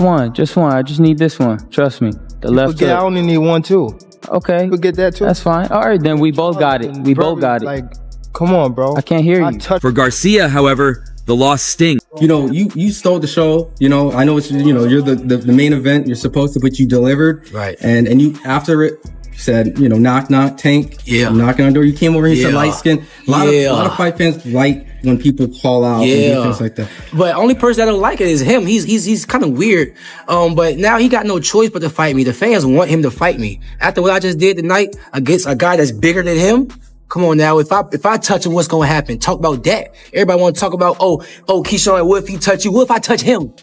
One, just one. I just need this one. Trust me. The left hook. I only need one too. Okay. You get that too. That's fine. All right, then we both got it. We both got it. Like, come on, bro. I can't hear you. For Garcia, however, the loss stings. You know, you stole the show. You know, I know it's, you know, you're the main event. You're supposed to, but you delivered. Right. And you, after it, said, you know, knock, knock, Tank. Yeah. I'm knocking on the door. You came over here, said light skin. A lot of fight fans like when people call out and do things like that. But only person that don't like it is him. He's kind of weird. But now he got no choice but to fight me. The fans want him to fight me. After what I just did tonight against a guy that's bigger than him, come on now. If I touch him, what's gonna happen? Talk about that. Everybody want to talk about, oh, Keyshawn, what if he touch you? What if I touch him?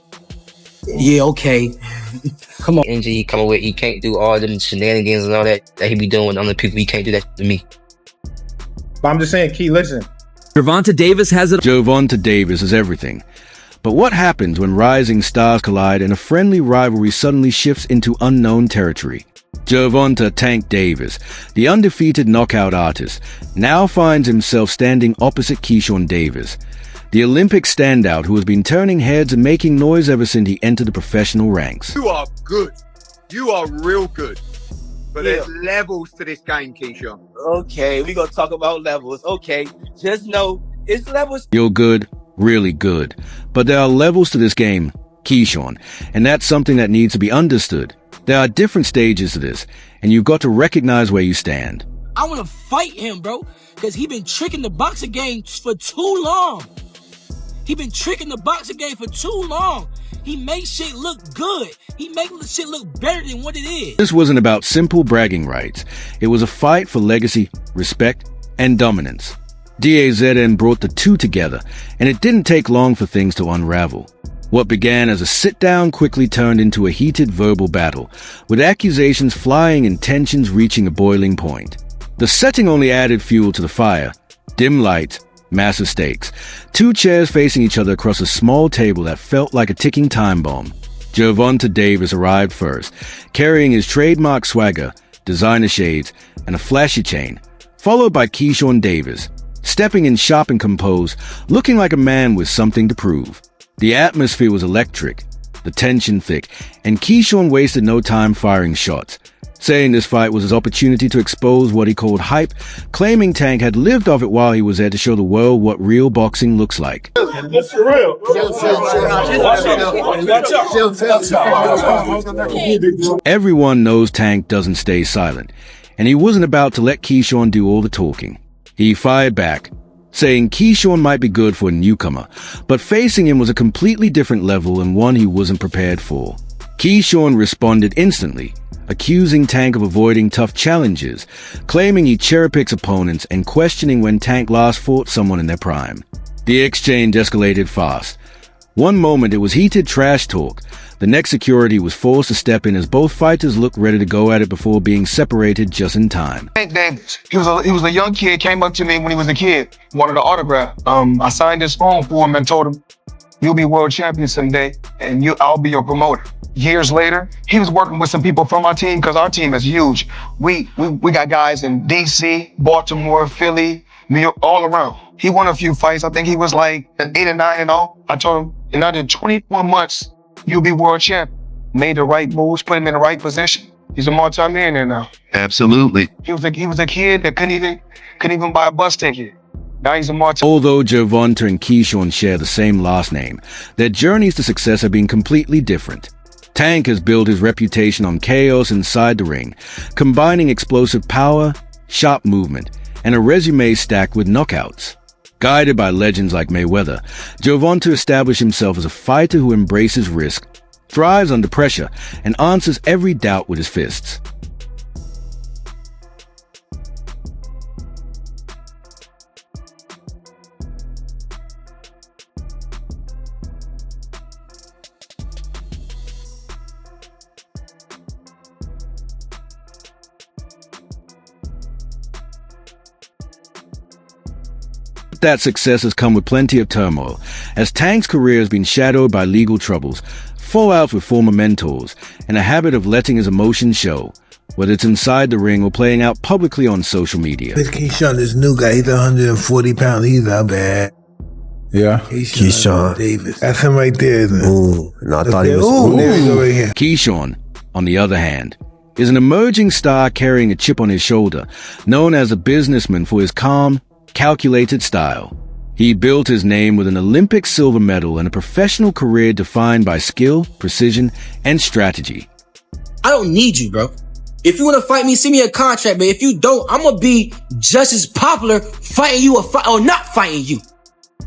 Yeah, okay. Come on. Energy he coming with, he can't do all them shenanigans and all that he be doing with other people. He can't do that to me. But I'm just saying, Key, listen. Gervonta Davis has it. Gervonta Davis is everything. But what happens when rising stars collide and a friendly rivalry suddenly shifts into unknown territory? Gervonta Tank Davis, the undefeated knockout artist, now finds himself standing opposite Keyshawn Davis, the Olympic standout who has been turning heads and making noise ever since he entered the professional ranks. You are good. You are real good. But there's levels to this game, Keyshawn. Okay, we gonna talk about levels. Okay, just know it's levels. You're good, really good. But there are levels to this game, Keyshawn, and that's something that needs to be understood. There are different stages to this, and you've got to recognize where you stand. I want to fight him, bro, because he been tricking the boxing game for too long. He been tricking the boxing game for too long. He makes shit look good. He makes shit look better than what it is. This wasn't about simple bragging rights. It was a fight for legacy, respect, and dominance. DAZN brought the two together, and it didn't take long for things to unravel. What began as a sit-down quickly turned into a heated verbal battle, with accusations flying and tensions reaching a boiling point. The setting only added fuel to the fire. Dim lights, massive stakes. Two chairs facing each other across a small table that felt like a ticking time bomb. Gervonta Davis arrived first, carrying his trademark swagger, designer shades, and a flashy chain, followed by Keyshawn Davis, stepping in sharp and composed, looking like a man with something to prove. The atmosphere was electric, the tension thick, and Keyshawn wasted no time firing shots, saying this fight was his opportunity to expose what he called hype, claiming Tank had lived off it while he was there to show the world what real boxing looks like. Everyone knows Tank doesn't stay silent, and he wasn't about to let Keyshawn do all the talking. He fired back, saying Keyshawn might be good for a newcomer, but facing him was a completely different level and one he wasn't prepared for. Keyshawn responded instantly, accusing Tank of avoiding tough challenges, claiming he cherry-picks opponents and questioning when Tank last fought someone in their prime. The exchange escalated fast. One moment it was heated trash talk. The next security was forced to step in as both fighters looked ready to go at it before being separated just in time. Tank Davis, he was a young kid, came up to me when he was a kid, wanted an autograph. I signed his phone for him and told him, "You'll be world champion someday, and I'll be your promoter." Years later, he was working with some people from our team because our team is huge. We got guys in DC, Baltimore, Philly, New York, all around. He won a few fights. I think he was like 8 and 9 and all. I told him, in under 24 months, you'll be world champion. Made the right moves, put him in the right position. He's a multi-millionaire now. Absolutely. He was a kid that couldn't even buy a bus ticket. Now he's a multi. Although Gervonta and Keyshawn share the same last name, their journeys to success have been completely different. Tank has built his reputation on chaos inside the ring, combining explosive power, sharp movement, and a resume stacked with knockouts. Guided by legends like Mayweather, Gervonta established himself as a fighter who embraces risk, thrives under pressure, and answers every doubt with his fists. That success has come with plenty of turmoil, as Tank's career has been shadowed by legal troubles, fallouts with former mentors, and a habit of letting his emotions show, whether it's inside the ring or playing out publicly on social media. This Keyshawn, this new guy, he's 140 pounds, he's not bad. Yeah. Keyshawn Davis. That's him right there, isn't it? Ooh, no, I thought he was. Ooh, there we go right here. Keyshawn, on the other hand, is an emerging star carrying a chip on his shoulder, known as a businessman for his calm, calculated style. He built his name with an Olympic silver medal and a professional career defined by skill, precision, and strategy. I don't need you, bro. If you want to fight me, send me a contract, but if you don't, I'm going to be just as popular fighting you or not fighting you.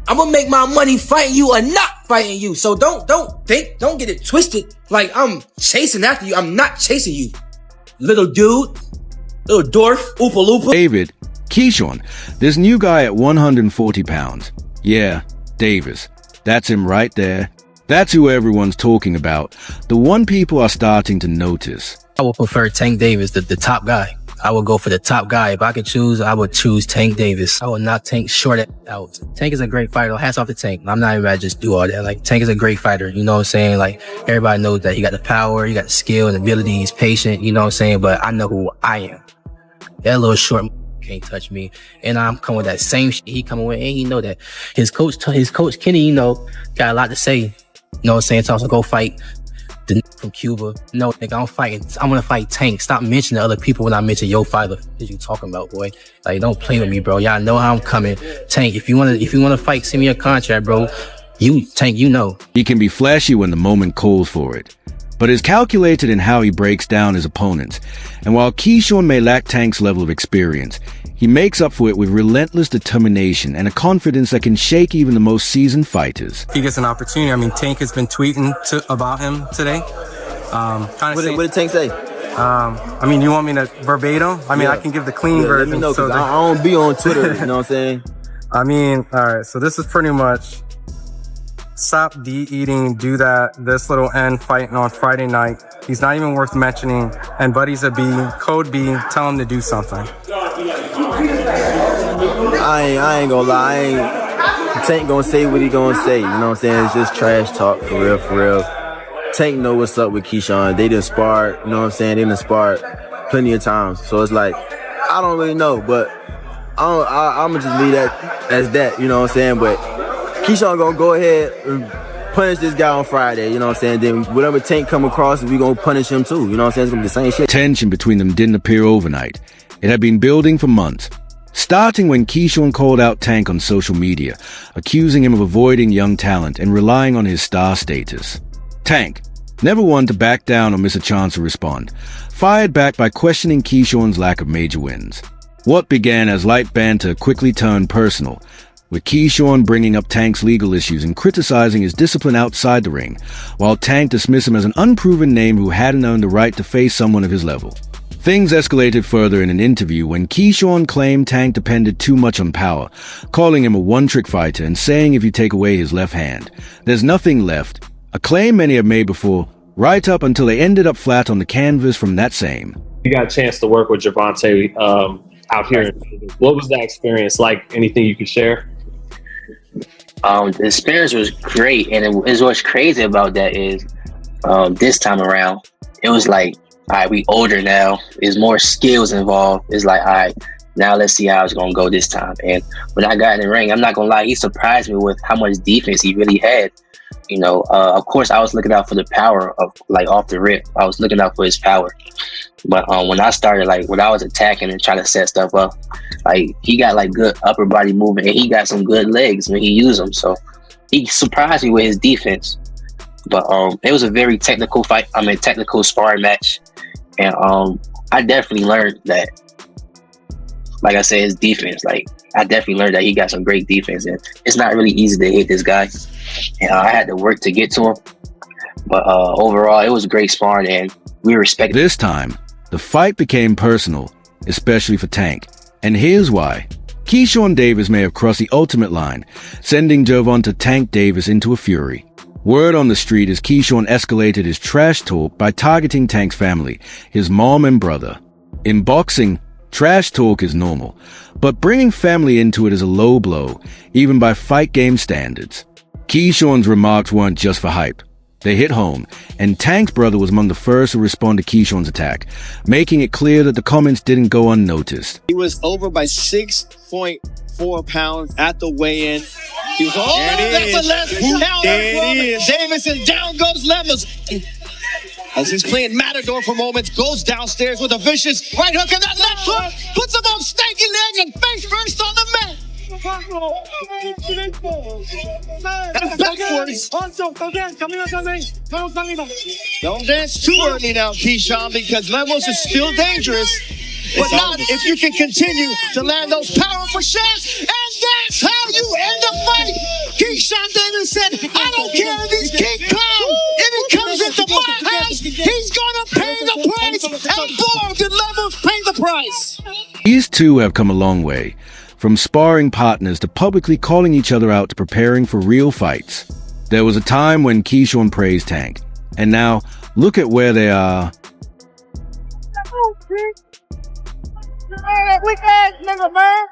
I'm going to make my money fighting you or not fighting you. So don't get it twisted like I'm chasing after you. I'm not chasing you. Little dude, little dwarf, oopa loopa. David, Keyshawn, this new guy at 140 pounds. Yeah, Davis. That's him right there. That's who everyone's talking about. The one people are starting to notice. I would prefer Tank Davis, the top guy. I would go for the top guy. If I could choose, I would choose Tank Davis. I would not Tank short out. Tank is a great fighter. Hats off to Tank. I'm not even about to just do all that. Like, Tank is a great fighter. You know what I'm saying? Like, everybody knows that he got the power, he got the skill and ability, he's patient, you know what I'm saying? But I know who I am. That little short can't touch me. And I'm coming with that same shit he coming with. And he know that. His coach Kenny, you know, got a lot to say. You know what I'm saying? So also go fight the from Cuba. No, nigga, I'm gonna fight Tank. Stop mentioning other people when I mention your fighter. What you talking about, boy? Like, don't play with me, bro. Y'all know how I'm coming. Tank, if you wanna fight, send me a contract, bro. Tank, you know. He can be flashy when the moment calls for it, but is calculated in how he breaks down his opponents. And while Keyshawn may lack Tank's level of experience, he makes up for it with relentless determination and a confidence that can shake even the most seasoned fighters. He gets an opportunity. I mean, Tank has been tweeting about him today. What did Tank say? I mean, you want me to verbatim? I mean, I can give the clean version. Let me know, because I don't be on Twitter, you know what I'm saying? I mean, all right, so this is pretty much stop eating, do that, this little N fighting on Friday night. He's not even worth mentioning. And Buddy's a B, code B, tell him to do something. I ain't gonna lie. Tank gonna say what he gonna say. You know what I'm saying? It's just trash talk, for real, for real. Tank know what's up with Keyshawn. They done sparred, you know what I'm saying? They done sparred plenty of times. So it's like, I don't really know, but I'm gonna just leave that as that, you know what I'm saying? But Keyshawn gonna go ahead and punish this guy on Friday, you know what I'm saying? Then whatever Tank come across, we gonna punish him too, you know what I'm saying? It's gonna be the same shit. Tension between them didn't appear overnight. It had been building for months, starting when Keyshawn called out Tank on social media, accusing him of avoiding young talent and relying on his star status. Tank, never one to back down or miss a chance to respond, fired back by questioning Keyshawn's lack of major wins. What began as light banter quickly turned personal, with Keyshawn bringing up Tank's legal issues and criticizing his discipline outside the ring, while Tank dismissed him as an unproven name who hadn't earned the right to face someone of his level. Things escalated further in an interview when Keyshawn claimed Tank depended too much on power, calling him a one-trick fighter and saying if you take away his left hand, there's nothing left, a claim many have made before, right up until they ended up flat on the canvas from that same. You got a chance to work with Gervonta out here. What was that experience like? Anything you could share? The experience was great, and what's crazy about that is this time around, it was like, all right, we older now. There's more skills involved. It's like, all right, now let's see how it's gonna go this time. And when I got in the ring, I'm not gonna lie, he surprised me with how much defense he really had. You know, of course, I was looking out for the power of, like, off the rip. I was looking out for his power. But when I started, like, when I was attacking and trying to set stuff up, like, he got, like, good upper body movement, and he got some good legs when he used them. So he surprised me with his defense. But it was a very technical fight. Technical sparring match. And I definitely learned that, like I said, his defense. Like, I definitely learned that he got some great defense, and it's not really easy to hit this guy. And I had to work to get to him. But overall, it was great sparring, and we respected. This time, the fight became personal, especially for Tank. And here's why. Keyshawn Davis may have crossed the ultimate line, sending Gervonta Tank Davis into a fury. Word on the street is Keyshawn escalated his trash talk by targeting Tank's family, his mom and brother. In boxing, trash talk is normal, but bringing family into it is a low blow, even by fight game standards. Keyshawn's remarks weren't just for hype. They hit home, and Tank's brother was among the first to respond to Keyshawn's attack, making it clear that the comments didn't go unnoticed. He was over by 6.5 104 pounds at the weigh-in. He was, that's a left counter from Davis, and down goes Lemos. As he's playing Matador for moments, goes downstairs with a vicious right hook, and that left hook puts him on stanky leg and face first on the mat. Backwards. Don't dance too early now, Keyshawn, because Lemos is still dangerous. But not if you can continue to land those powerful shots. And that's how you end the fight. Keyshawn Davis said, I don't care if he's King Kong. If he comes into my house, he's going to pay the price. And boy, did Lemos pay the price. These two have come a long way, from sparring partners to publicly calling each other out to preparing for real fights. There was a time when Keyshawn praised Tank, and now look at where they are. Weak ass nigga, man.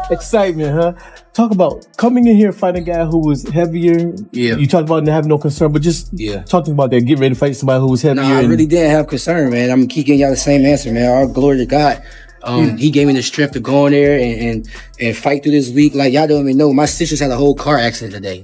Excitement, huh? Talk about coming in here fighting a guy who was heavier. Yeah. You talked about having no concern, but just talking about that, getting ready to fight somebody who was heavier. No, I really didn't have concern, man. I'm gonna keep giving y'all the same answer, man. All glory to God. He gave me the strength to go in there and fight through this week. Like, y'all don't even know, my sisters had a whole car accident today.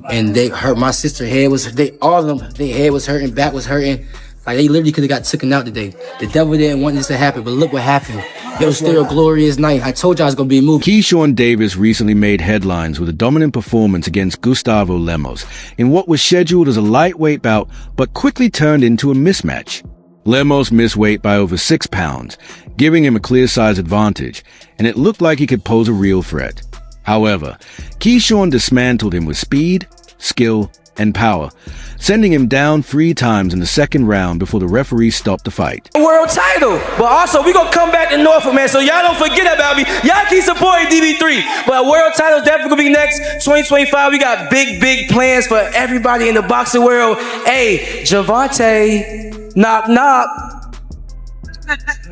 And they hurt. My sister's head was, all of them, their head was hurting, back was hurting. Like, they literally could have got taken out today. The devil didn't want this to happen, but look what happened. It was still a glorious night. I told y'all it's gonna be a movie. Keyshawn Davis recently made headlines with a dominant performance against Gustavo Lemos in what was scheduled as a lightweight bout, but quickly turned into a mismatch. Lemos missed weight by over 6 pounds, giving him a clear size advantage, and it looked like he could pose a real threat. However, Keyshawn dismantled him with speed, skill, and power, sending him down 3 times in the second round before the referee stopped the fight. World title, but also we gonna come back to Norfolk, man, so y'all don't forget about me. Y'all keep supporting DB3, but world title is definitely gonna be next 2025. We got big plans for everybody in the boxing world. Hey, Gervonta, knock knock.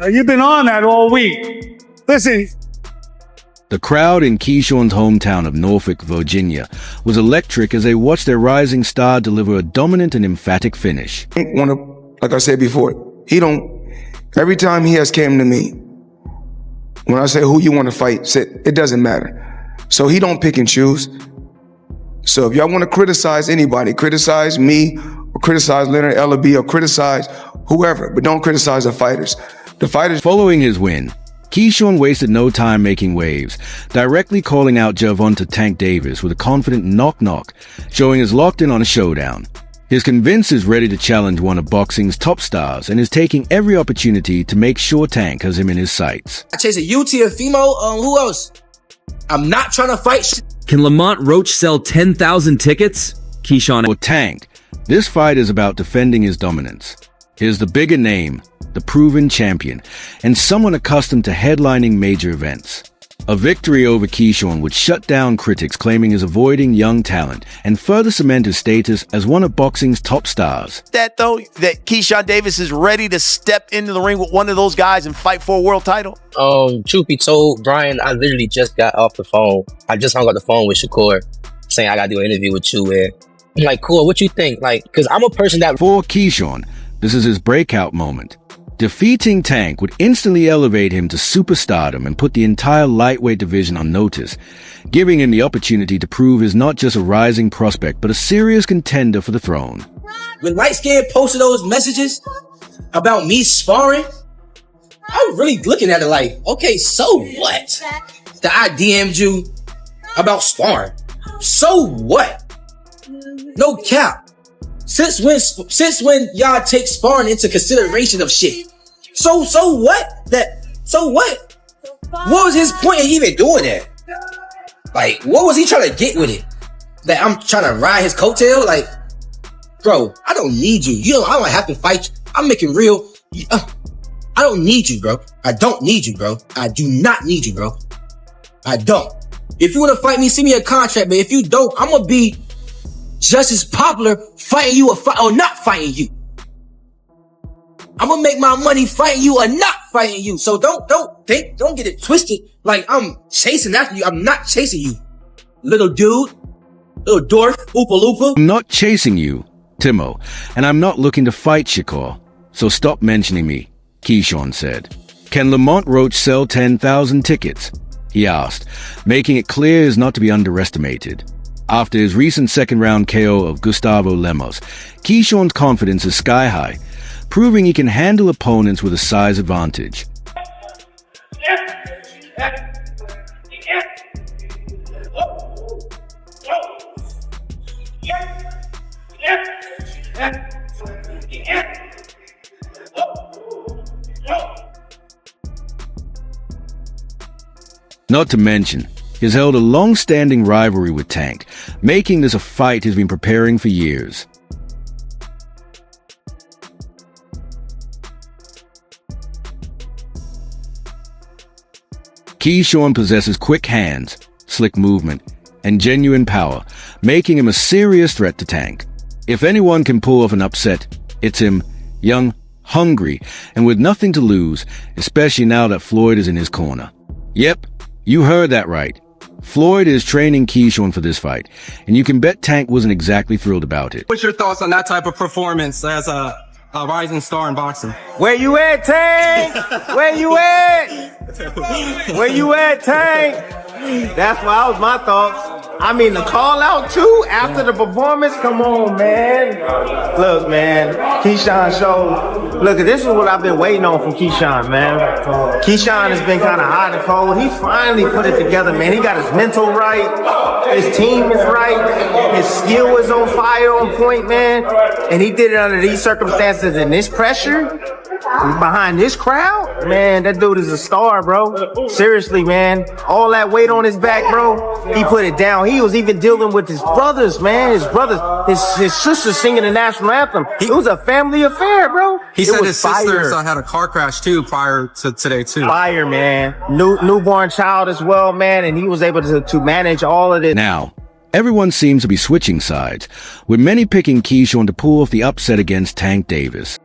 You've been on that all week. Listen. The crowd in Keyshawn's hometown of Norfolk, Virginia, was electric as they watched their rising star deliver a dominant and emphatic finish. Like I said before, every time he has came to me, when I say who you want to fight, it doesn't matter. So he don't pick and choose. So if y'all want to criticize anybody, criticize me, or criticize Leonard Ellaby, or criticize whoever, but don't criticize the fighters. The fighters. Following his win, Keyshawn wasted no time making waves, directly calling out Gervonta Tank Davis with a confident knock-knock, showing he's locked in on a showdown. He's convinced he's ready to challenge one of boxing's top stars and is taking every opportunity to make sure Tank has him in his sights. I chase a UT or Fimo, who else? I'm not trying to fight Can Lamont Roach sell 10,000 tickets? Keyshawn or Tank, this fight is about defending his dominance. Here's the bigger name, the proven champion, and someone accustomed to headlining major events. A victory over Keyshawn would shut down critics claiming he's avoiding young talent and further cement his status as one of boxing's top stars. That Keyshawn Davis is ready to step into the ring with one of those guys and fight for a world title? Truth be told, Brian, I literally just got off the phone. I just hung up the phone with Shakur saying I gotta do an interview with you, and I'm like, cool, what you think? Like, cause I'm a person that— For Keyshawn, this is his breakout moment. Defeating Tank would instantly elevate him to superstardom and put the entire lightweight division on notice, giving him the opportunity to prove he's not just a rising prospect, but a serious contender for the throne. When Light Skin posted those messages about me sparring, I was really looking at it like, okay, so what? That I DM'd you about sparring. So what? No cap. Since when y'all take sparring into consideration of shit? So what? So what? What was his point in even doing that? Like, what was he trying to get with it? That I'm trying to ride his coattail? Like, bro, I don't need you. I don't have to fight you. I'm making real. I don't need you, bro. I don't need you, bro. I do not need you, bro. I don't. If you want to fight me, send me a contract, but if you don't, I'm going to be just as popular fighting you or not fighting you. I'm gonna make my money fighting you or not fighting you. So don't get it twisted. Like I'm chasing after you. I'm not chasing you, little dude, little dwarf, Oopa Loopa. I'm not chasing you, Timo, and I'm not looking to fight Shakur. So stop mentioning me, Keyshawn said. Can Lamont Roach sell 10,000 tickets? He asked, making it clear is not to be underestimated. After his recent second-round KO of Gustavo Lemos, Keyshawn's confidence is sky-high, proving he can handle opponents with a size advantage. Not to mention, he's held a long-standing rivalry with Tank, making this a fight he's been preparing for years. Keyshawn possesses quick hands, slick movement, and genuine power, making him a serious threat to Tank. If anyone can pull off an upset, it's him, young, hungry, and with nothing to lose, especially now that Floyd is in his corner. Yep, you heard that right. Floyd is training Keyshawn for this fight, and you can bet Tank wasn't exactly thrilled about it. What's your thoughts on that type of performance as a rising star in boxing? Where you at, Tank? Where you at? Where you at, Tank? That's what was my thoughts. I mean, the call out too after the performance. Come on, man. Look, man. Keyshawn showed. Look, this is what I've been waiting on from Keyshawn, man. Keyshawn has been kind of hot and cold. He finally put it together, man. He got his mental right. His team is right. His skill is on fire, on point, man. And he did it under these circumstances and this pressure. Behind this crowd, man, that dude is a star, bro. Seriously, man. All that weight on his back, bro. He put it down. He was even dealing with his brothers, man. His brothers, his sisters singing the national anthem. It was a family affair, bro. He said his sisters had a car crash too prior to today too. Fire, man. Newborn child as well, man. And he was able to manage all of it. Now, everyone seems to be switching sides, with many picking Keyshawn to pull off the upset against Tank Davis.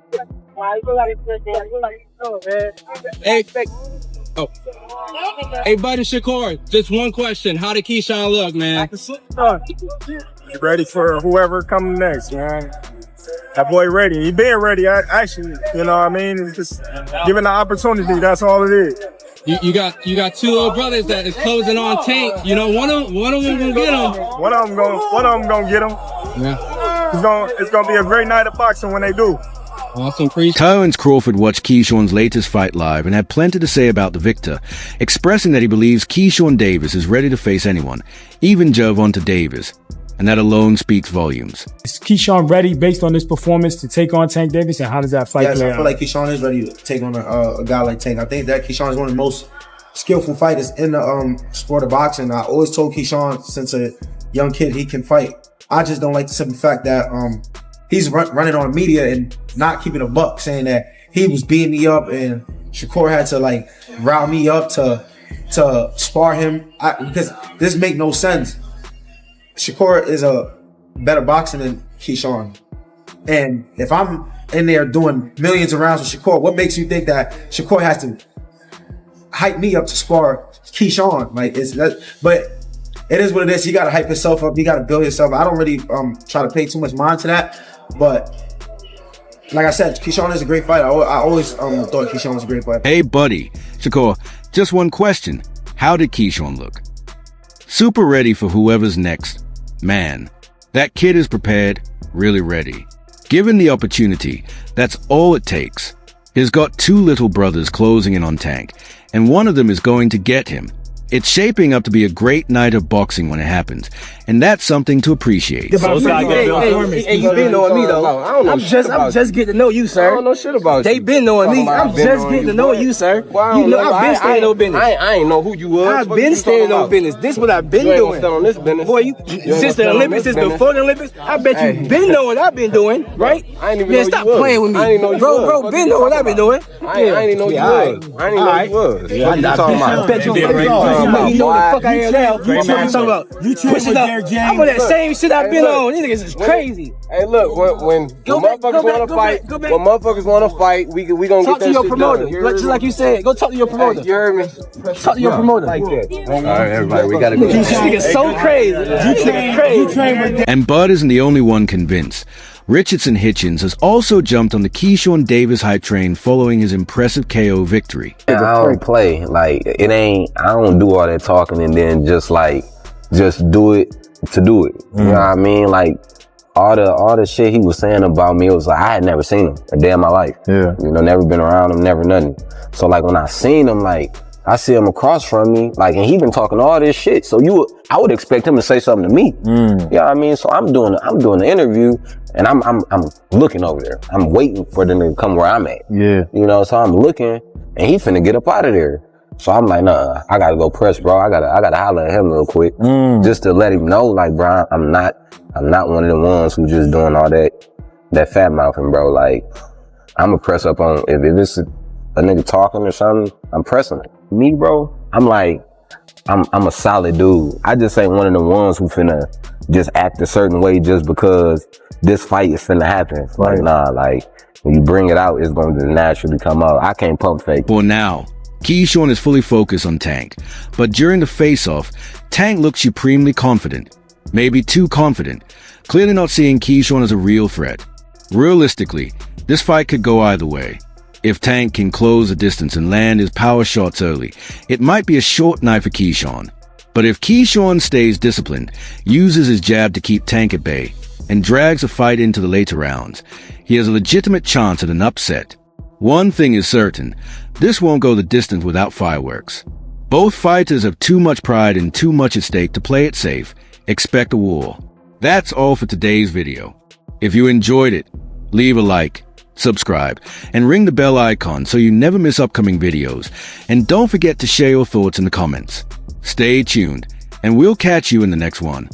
Hey, buddy Shakur, just one question. How did Keyshawn look, man? You ready for whoever coming next, man? That boy ready. He been ready, actually. You know what I mean? It's just given the opportunity. That's all it is. You got two little brothers that is closing on Tank. You know, one of them gonna get him. One of them gonna get him. Yeah. It's gonna be a great night of boxing when they do. Awesome. Terrence Crawford watched Keyshawn's latest fight live and had plenty to say about the victor, expressing that he believes Keyshawn Davis is ready to face anyone, even Gervonta Davis, and that alone speaks volumes. Is Keyshawn ready based on this performance to take on Tank Davis, and how does that fight play out? I feel like Keyshawn is ready to take on a guy like Tank. I think that Keyshawn is one of the most skillful fighters in the sport of boxing. I always told Keyshawn since a young kid he can fight. I just don't like the simple fact that he's running on media and not keeping a buck, saying that he was beating me up and Shakur had to like rile me up to spar him. Because this make no sense. Shakur is a better boxer than Keyshawn. And if I'm in there doing millions of rounds with Shakur, what makes you think that Shakur has to hype me up to spar Keyshawn? But it is what it is. You gotta hype yourself up. You gotta build yourself. I don't really try to pay too much mind to that. But like I said, Keyshawn is a great fighter. I always thought Keyshawn was a great fighter. Hey, buddy. Shakur, just one question. How did Keyshawn look? Super ready for whoever's next. Man, that kid is prepared, really ready. Given the opportunity, that's all it takes. He's got two little brothers closing in on Tank, and one of them is going to get him. It's shaping up to be a great night of boxing when it happens, and that's something to appreciate. Hey, you been knowing me though. I don't know. I'm just getting to know you, sir. I don't know shit about you. They been knowing me. I'm just getting to know you, sir. You know I've been staying no business. I ain't know who you was. I've been staying no business. This what I've been doing. On this business. Boy, since the Olympics, since before the Olympics, I bet you been knowing what I've been doing, right? I ain't even know you stop was. playing with me. I ain't know you bro, been knowing what I've been doing. I ain't even know you was. I ain't even know you was. I bet you You know the fuck I am now. You What I'm talking about? Pushing up. I'm on that same shit I've been on. These niggas is crazy. Hey, look, when motherfuckers want to fight, when motherfuckers want to fight, we gonna talk get to that your shit promoter. done. You heard Just me? like you said, go talk to your promoter. Hey, you heard me? Talk to your promoter. Like that. All right, everybody, we gotta go. This nigga's so crazy. This nigga's crazy. And Bud isn't the only one convinced. Richardson Hitchens has also jumped on the Keyshawn Davis hype train following his impressive KO victory. I don't play. Like, it ain't, I don't do all that talking and then just do it to do it. You know what I mean? Like, all the shit he was saying about me, it was like, I had never seen him a day in my life. Yeah. You know, never been around him, never nothing. So like, when I seen him, like, I see him across from me, like, and he been talking all this shit. So I would expect him to say something to me. You know what I mean? So I'm doing the interview, and I'm looking over there. I'm waiting for them to come where I'm at. Yeah. You know, so I'm looking, and he finna get up out of there. So I'm like, nah, I gotta go press, bro. I gotta holler at him real quick, just to let him know, like, bro, I'm not one of the ones who just doing all that fat mouthing, bro. Like, I'ma press up on if it's a nigga talking or something, I'm pressing it. Me, bro, I'm like, I'm a solid dude. I just ain't one of the ones who finna just act a certain way just because this fight is finna happen. Like, nah, like, when you bring it out, it's going to naturally come out. I can't pump fake. For now, Keyshawn is fully focused on Tank, but during the face-off, Tank looked supremely confident. Maybe too confident, clearly not seeing Keyshawn as a real threat. Realistically, this fight could go either way. If Tank can close the distance and land his power shots early, it might be a short night for Keyshawn. But if Keyshawn stays disciplined, uses his jab to keep Tank at bay, and drags the fight into the later rounds, he has a legitimate chance at an upset. One thing is certain, this won't go the distance without fireworks. Both fighters have too much pride and too much at stake to play it safe. Expect a war. That's all for today's video. If you enjoyed it, leave a like, subscribe, and ring the bell icon so you never miss upcoming videos. And don't forget to share your thoughts in the comments. Stay tuned, and we'll catch you in the next one.